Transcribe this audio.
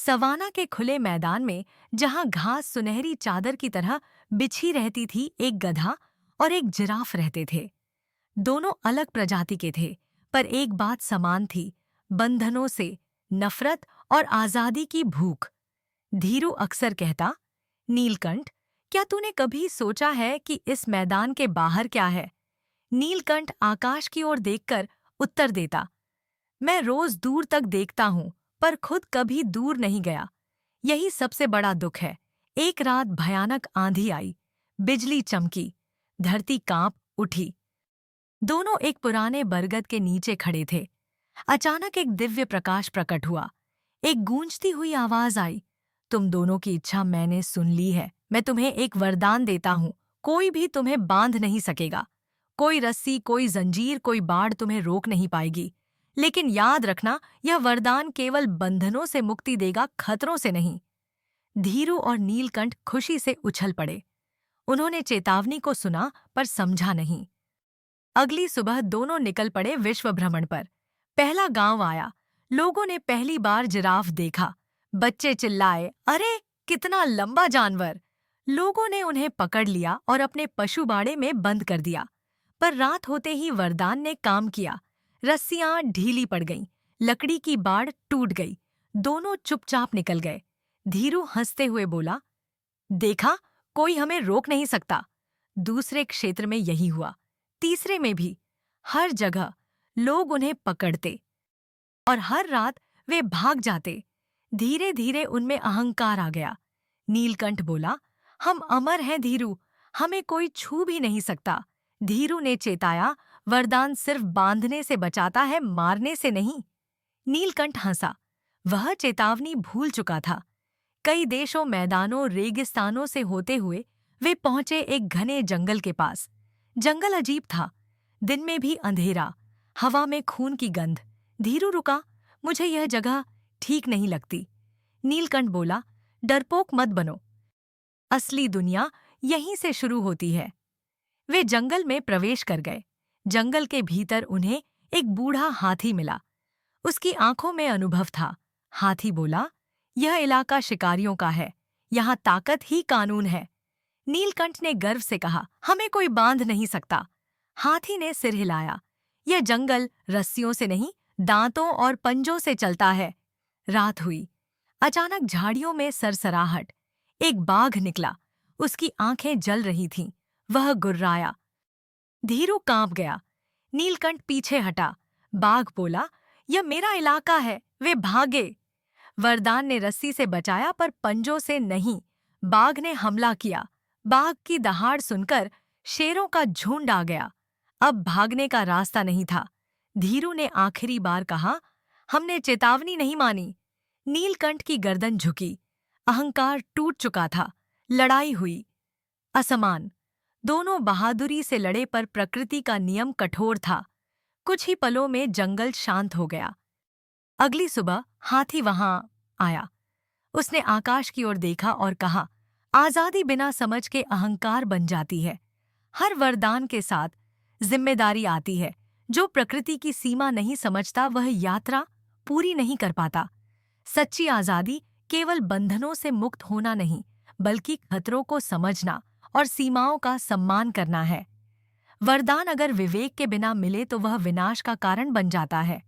Savanna के खुले मैदान में जहां घास सुनहरी चादर की तरह बिछी रहती थी, एक गधा और एक जिराफ रहते थे। दोनों अलग प्रजाति के थे, पर एक बात समान थी: बंधनों से नफरत और आजादी की भूख। धीरू अक्सर कहता, नीलकंठ, क्या तूने कभी सोचा है कि इस मैदान के बाहर क्या है? नीलकंठ आकाश की ओर देखकर उत्तर देता, मैं रोज दूर तक देखता हूं, पर खुद कभी दूर नहीं गया। यही सबसे बड़ा दुख है। एक रात भयानक आंधी आई, बिजली चमकी, धरती कांप उठी। दोनों एक पुराने बरगद के नीचे खड़े थे। अचानक एक दिव्य प्रकाश प्रकट हुआ। एक गूंजती हुई आवाज आई, तुम दोनों की इच्छा मैंने सुन ली है। मैं तुम्हें एक वरदान देता हूँ, कोई भी तुम्हें बांध नहीं सकेगा। कोई रस्सी, कोई जंजीर, कोई बाड़ तुम्हें रोक नहीं पाएगी। लेकिन याद रखना, यह वरदान केवल बंधनों से मुक्ति देगा, खतरों से नहीं। धीरू और नीलकंठ खुशी से उछल पड़े। उन्होंने चेतावनी को सुना पर समझा नहीं। अगली सुबह दोनों निकल पड़े विश्व भ्रमण पर। पहला गांव आया। लोगों ने पहली बार जिराफ देखा। बच्चे चिल्लाए, अरे कितना लंबा जानवर! लोगों ने उन्हें पकड़ लिया और अपने पशु बाड़े में बंद कर दिया। पर रात होते ही वरदान ने काम किया। रस्सियां ढीली पड़ गईं, लकड़ी की बाड़ टूट गई। दोनों चुपचाप निकल गए। धीरू हंसते हुए बोला, देखा, कोई हमें रोक नहीं सकता। दूसरे क्षेत्र में यही हुआ, तीसरे में भी। हर जगह लोग उन्हें पकड़ते और हर रात वे भाग जाते। धीरे धीरे उनमें अहंकार आ गया। नीलकंठ बोला, हम अमर हैं धीरू, हमें कोई छू भी नहीं सकता। धीरू ने चेताया, वरदान सिर्फ बांधने से बचाता है, मारने से नहीं। नीलकंठ हंसा। वह चेतावनी भूल चुका था। कई देशों, मैदानों, रेगिस्तानों से होते हुए वे पहुंचे एक घने जंगल के पास। जंगल अजीब था। दिन में भी अंधेरा, हवा में खून की गंध। धीरू रुका, मुझे यह जगह ठीक नहीं लगती। नीलकंठ बोला, डरपोक मत बनो, असली दुनिया यहीं से शुरू होती है। वे जंगल में प्रवेश कर गए। जंगल के भीतर उन्हें एक बूढ़ा हाथी मिला। उसकी आंखों में अनुभव था। हाथी बोला, यह इलाका शिकारियों का है, यहाँ ताकत ही कानून है। नीलकंठ ने गर्व से कहा, हमें कोई बांध नहीं सकता। हाथी ने सिर हिलाया, यह जंगल रस्सियों से नहीं, दांतों और पंजों से चलता है। रात हुई। अचानक झाड़ियों में सरसराहट। एक बाघ निकला। उसकी आंखें जल रही थीं। वह गुर्राया। धीरू कांप गया। नीलकंठ पीछे हटा। बाघ बोला, यह मेरा इलाका है। वे भागे। वरदान ने रस्सी से बचाया, पर पंजों से नहीं। बाघ ने हमला किया। बाघ की दहाड़ सुनकर शेरों का झुंड आ गया। अब भागने का रास्ता नहीं था। धीरू ने आखिरी बार कहा, हमने चेतावनी नहीं मानी। नीलकंठ की गर्दन झुकी। अहंकार टूट चुका था। लड़ाई हुई। असमान। दोनों बहादुरी से लड़े, पर प्रकृति का नियम कठोर था। कुछ ही पलों में जंगल शांत हो गया। अगली सुबह हाथी वहां आया। उसने आकाश की ओर देखा और कहा, आजादी बिना समझ के अहंकार बन जाती है। हर वरदान के साथ जिम्मेदारी आती है। जो प्रकृति की सीमा नहीं समझता, वह यात्रा पूरी नहीं कर पाता। सच्ची आजादी केवल बंधनों से मुक्त होना नहीं, बल्कि खतरों को समझना और सीमाओं का सम्मान करना है। वरदान अगर विवेक के बिना मिले तो वह विनाश का कारण बन जाता है।